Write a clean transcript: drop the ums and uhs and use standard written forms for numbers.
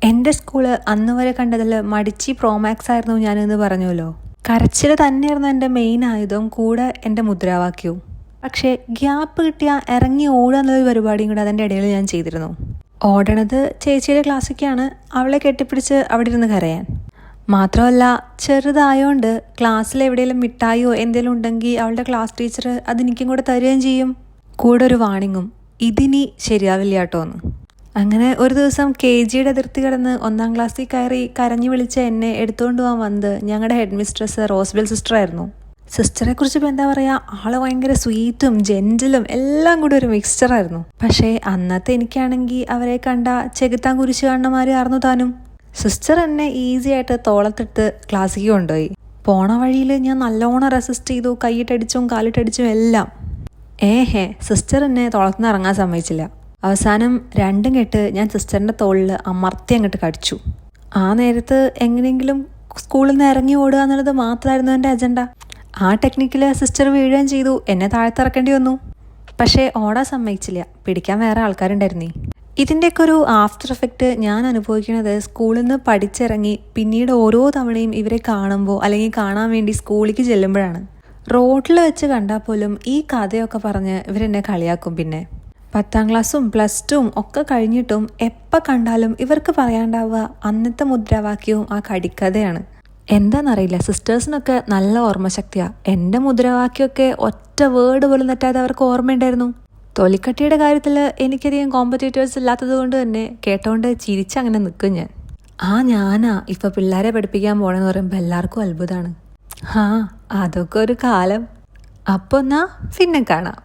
എൻ്റെ സ്കൂള് അന്ന് വരെ കണ്ടതിൽ മടിച്ചി പ്രോമാക്സ് ആയിരുന്നു ഞാനെന്ന് പറഞ്ഞല്ലോ. കരച്ചിൽ തന്നെയായിരുന്നു എൻ്റെ മെയിൻ ആയുധം, കൂടെ എൻ്റെ മുദ്രാവാക്യവും. പക്ഷേ ഗ്യാപ്പ് കിട്ടിയ ഇറങ്ങി ഓടുക എന്നൊരു പരിപാടിയും കൂടെ അതിൻ്റെ ഇടയിൽ ഞാൻ ചെയ്തിരുന്നു. ഓടണത് ചേച്ചിയുടെ ക്ലാസ്സിലേക്കാണ്, അവളെ കെട്ടിപ്പിടിച്ച് അവിടെ ഇരുന്ന് കരയാൻ. മാത്രമല്ല ചെറുതായോണ്ട് ക്ലാസ്സിൽ എവിടെയെങ്കിലും മിഠായിയോ എന്തെങ്കിലും ഉണ്ടെങ്കിൽ അവളുടെ ക്ലാസ് ടീച്ചർ അതെനിക്കും കൂടെ തരുകയും ചെയ്യും. കൂടെ ഒരു വാണിങ്ങും, ഇതിനി ശരിയാവില്ല കേട്ടോ എന്ന്. അങ്ങനെ ഒരു ദിവസം KGയുടെ അതിർത്തി കടന്ന് 1ാം ക്ലാസ്സിൽ കയറി കരഞ്ഞു വിളിച്ച എന്നെ എടുത്തുകൊണ്ട് പോകാൻ വന്നത് ഞങ്ങളുടെ ഹെഡ് മിസ്ട്രസ് റോസ്ബെൽ സിസ്റ്റർ ആയിരുന്നു. സിസ്റ്ററെ കുറിച്ച് ഇപ്പോൾ എന്താ പറയുക, ആള് ഭയങ്കര സ്വീറ്റും ജെന്റിലും എല്ലാം കൂടി ഒരു മിക്സ്ചറായിരുന്നു. പക്ഷേ അന്നത്തെ എനിക്കാണെങ്കിൽ അവരെ കണ്ട ചെകുത്താൻ കുരിശ് കാണുന്നമാരായിരുന്നു താനും. സിസ്റ്റർ എന്നെ ഈസി ആയിട്ട് തോളത്തിട്ട് ക്ലാസ്സിലേക്ക് കൊണ്ടുപോയി. പോണ വഴിയിൽ ഞാൻ നല്ലോണം റെസിസ്റ്റ് ചെയ്തു, കൈയിട്ടടിച്ചും കാലിട്ടടിച്ചും എല്ലാം. സിസ്റ്റർ എന്നെ തോളത്തുനിന്ന് ഇറങ്ങാൻ സമ്മതിച്ചില്ല. അവസാനം 2 കെട്ട് ഞാൻ സിസ്റ്ററിൻ്റെ തോളിൽ അമർത്തി അങ്ങോട്ട് കടിച്ചു. ആ നേരത്ത് എങ്ങനെയെങ്കിലും സ്കൂളിൽ നിന്ന് ഇറങ്ങി ഓടുക എന്നുള്ളത് മാത്രമായിരുന്നു എൻ്റെ അജണ്ട. ആ ടെക്നിക്കിൽ സിസ്റ്റർ വീഴുകയും ചെയ്തു, എന്നെ താഴ്ത്തിറക്കേണ്ടി വന്നു. പക്ഷേ ഓടാൻ സമ്മതിച്ചില്ല, പിടിക്കാൻ വേറെ ആൾക്കാരുണ്ടായിരുന്നേ. ഇതിൻ്റെയൊക്കെ ഒരു ആഫ്റ്റർ എഫക്റ്റ് ഞാൻ അനുഭവിക്കുന്നത് സ്കൂളിൽ നിന്ന് പഠിച്ചിറങ്ങി പിന്നീട് ഓരോ തവണയും ഇവരെ കാണുമ്പോൾ അല്ലെങ്കിൽ കാണാൻ വേണ്ടി സ്കൂളിലേക്ക് ചെല്ലുമ്പോഴാണ്. റോഡിൽ വെച്ച് കണ്ടാൽ പോലും ഈ കഥയൊക്കെ പറഞ്ഞ് ഇവരെന്നെ കളിയാക്കും. പിന്നെ 10ാം ക്ലാസ്സും +2 ഒക്കെ കഴിഞ്ഞിട്ടും എപ്പോൾ കണ്ടാലും ഇവർക്ക് പറയാണ്ടാവുക അന്നത്തെ മുദ്രാവാക്യവും ആ കടിക്കഥയാണ്. എന്താണെന്നറിയില്ല, സിസ്റ്റേഴ്സിനൊക്കെ നല്ല ഓർമ്മശക്തിയാണ്. എൻ്റെ മുദ്രാവാക്യമൊക്കെ ഒറ്റ വേർഡ് പോലും തെറ്റാതെ അവർക്ക് ഓർമ്മയുണ്ടായിരുന്നു. തൊലിക്കട്ടിയുടെ കാര്യത്തിൽ എനിക്കധികം കോമ്പറ്റേറ്റേഴ്സ് ഇല്ലാത്തത് കൊണ്ട് തന്നെ കേട്ടോണ്ട് ചിരിച്ചങ്ങനെ നിൽക്കും ഞാൻ. ഞാനാ ഇപ്പോൾ പിള്ളേരെ പഠിപ്പിക്കാൻ പോകണമെന്ന് പറയുമ്പോൾ എല്ലാവർക്കും അത്ഭുതമാണ്. അതൊക്കെ ഒരു കാലം. അപ്പോൾ എന്നാ പിന്നെ കാണാം.